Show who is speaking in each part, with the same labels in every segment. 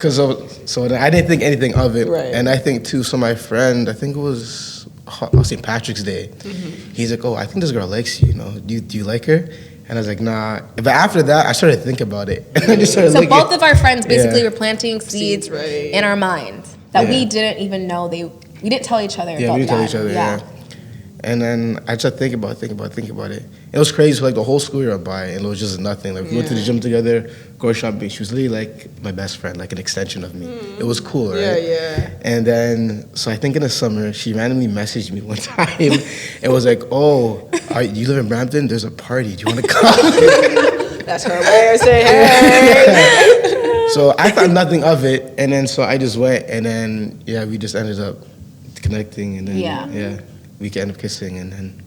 Speaker 1: Cause so I didn't think anything of it,
Speaker 2: Right.
Speaker 1: and I think too. So my friend, I think it was St. Patrick's Day. He's like, "Oh, I think this girl likes you. You know, do you like her?" And I was like, "Nah." But after that, I started to think about it, and I just started
Speaker 3: So
Speaker 1: looking.
Speaker 3: both of our friends basically
Speaker 1: Yeah.
Speaker 3: were planting seeds
Speaker 2: right.
Speaker 3: in our minds that we
Speaker 1: Yeah.
Speaker 3: didn't even know we didn't tell each other
Speaker 1: Yeah,
Speaker 3: about
Speaker 1: we
Speaker 3: that.
Speaker 1: tell each other. Yeah. And then I just think about it. It was crazy. So like the whole school year went by, and it was just nothing. Like we went to the gym together, go shopping. She was literally like my best friend, like an extension of me. It was cool, right?
Speaker 2: Yeah.
Speaker 1: And then, so I think in the summer, she randomly messaged me one time and was like, "Oh, you live in Brampton? There's a party. Do you want to come?"
Speaker 2: That's her way of saying, hey.
Speaker 1: So I thought nothing of it, and then so I just went, and then we just ended up connecting, and then we ended up kissing, and then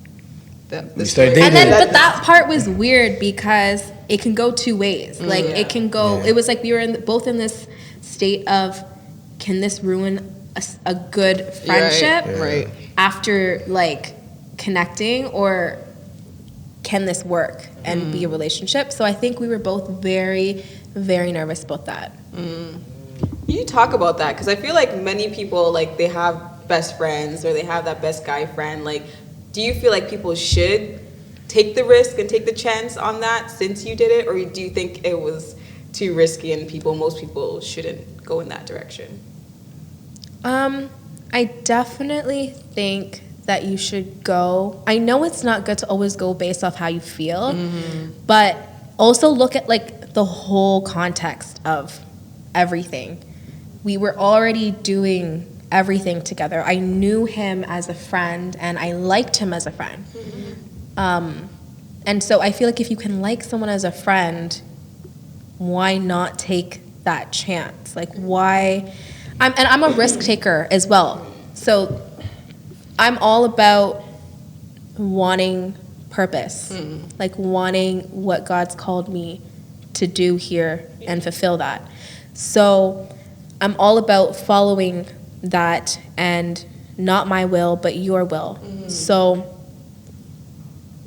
Speaker 1: we started dating.
Speaker 3: And then, but that part was weird because it can go two ways. Like it can go. It was like we were both in this state of, can this ruin a good friendship
Speaker 2: Right.
Speaker 3: after like connecting, or can this work and be a relationship? So I think we were both very, very nervous about that.
Speaker 2: You talk about that, because I feel like many people, like, they have best friends or they have that best guy friend. Like, do you feel like people should take the risk and take the chance on that since you did it, or do you think it was too risky and most people shouldn't go in that direction?
Speaker 3: I definitely think that you should go. I know it's not good to always go based off how you feel, but also look at like the whole context of everything. We were already doing everything together. I knew him as a friend and I liked him as a friend. And so I feel like if you can like someone as a friend, why not take that chance? Like why? I'm a risk taker as well. So I'm all about wanting purpose, like wanting what God's called me to do here and fulfill that. So I'm all about following that and not my will, but your will. So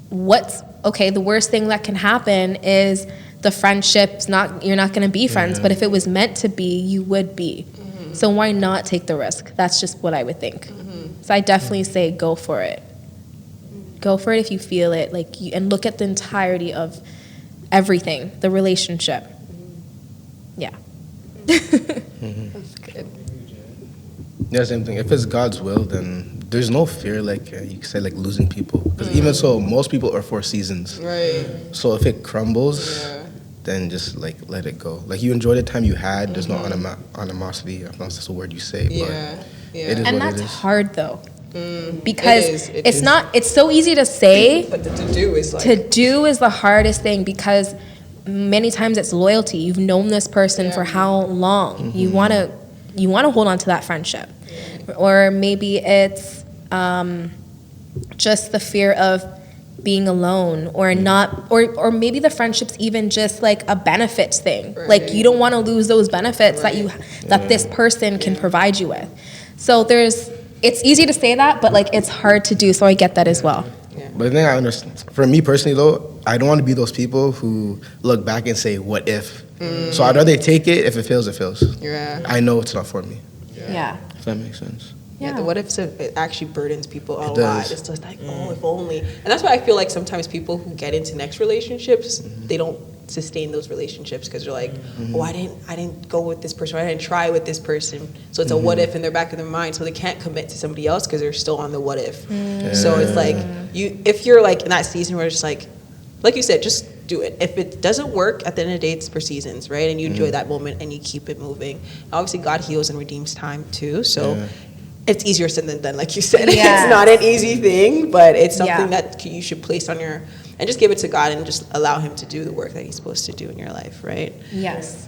Speaker 3: the worst thing that can happen is the friendship's you're not going to be friends, but if it was meant to be, you would be. So why not take the risk? That's just what I would think. So I definitely say go for it. Go for it if you feel it, and look at the entirety of everything, the relationship. Yeah.
Speaker 2: That's good.
Speaker 1: Yeah, same thing. If it's God's will, then there's no fear, like you said, like losing people. Because even so, most people are for seasons.
Speaker 2: Right.
Speaker 1: So if it crumbles, then just like let it go. Like you enjoy the time you had. There's no animosity. I don't know if that's the word you say, but it is
Speaker 3: And
Speaker 1: what
Speaker 3: that's
Speaker 1: it is.
Speaker 3: hard though, because
Speaker 2: It
Speaker 3: it's
Speaker 2: is.
Speaker 3: not. It's so easy to say.
Speaker 2: But to do is like...
Speaker 3: To do is the hardest thing, because many times it's loyalty. You've known this person for how long? You want to hold on to that friendship, or maybe it's just the fear of being alone, or not, or maybe the friendship's even just like a benefits thing. Like you don't want to lose those benefits that this person can provide you with. So it's easy to say that, but like it's hard to do. So I get that as well.
Speaker 1: But the thing I understand, for me personally though, I don't want to be those people who look back and say, "What if?" So I'd rather take it. If it fails, it fails.
Speaker 2: Yeah.
Speaker 1: I know it's not for me.
Speaker 3: Yeah.
Speaker 1: If that makes sense.
Speaker 2: Yeah, the what ifs, it actually burdens people a lot.
Speaker 1: does.
Speaker 2: It's just like, oh, if only. And that's why I feel like sometimes people who get into next relationships, they don't sustain those relationships because they're like, oh, I didn't go with this person, or I didn't try with this person. So it's a what if in their back of their mind, so they can't commit to somebody else because they're still on the what if. So it's like if you're like in that season where it's like you said, just do it. If it doesn't work, at the end of the day, it's for seasons, right? And you enjoy that moment and you keep it moving. Obviously, God heals and redeems time too. So it's easier said than done, like you said.
Speaker 3: Yeah.
Speaker 2: It's not an easy thing, but it's something that you should place on and just give it to God and just allow Him to do the work that He's supposed to do in your life, right?
Speaker 3: Yes.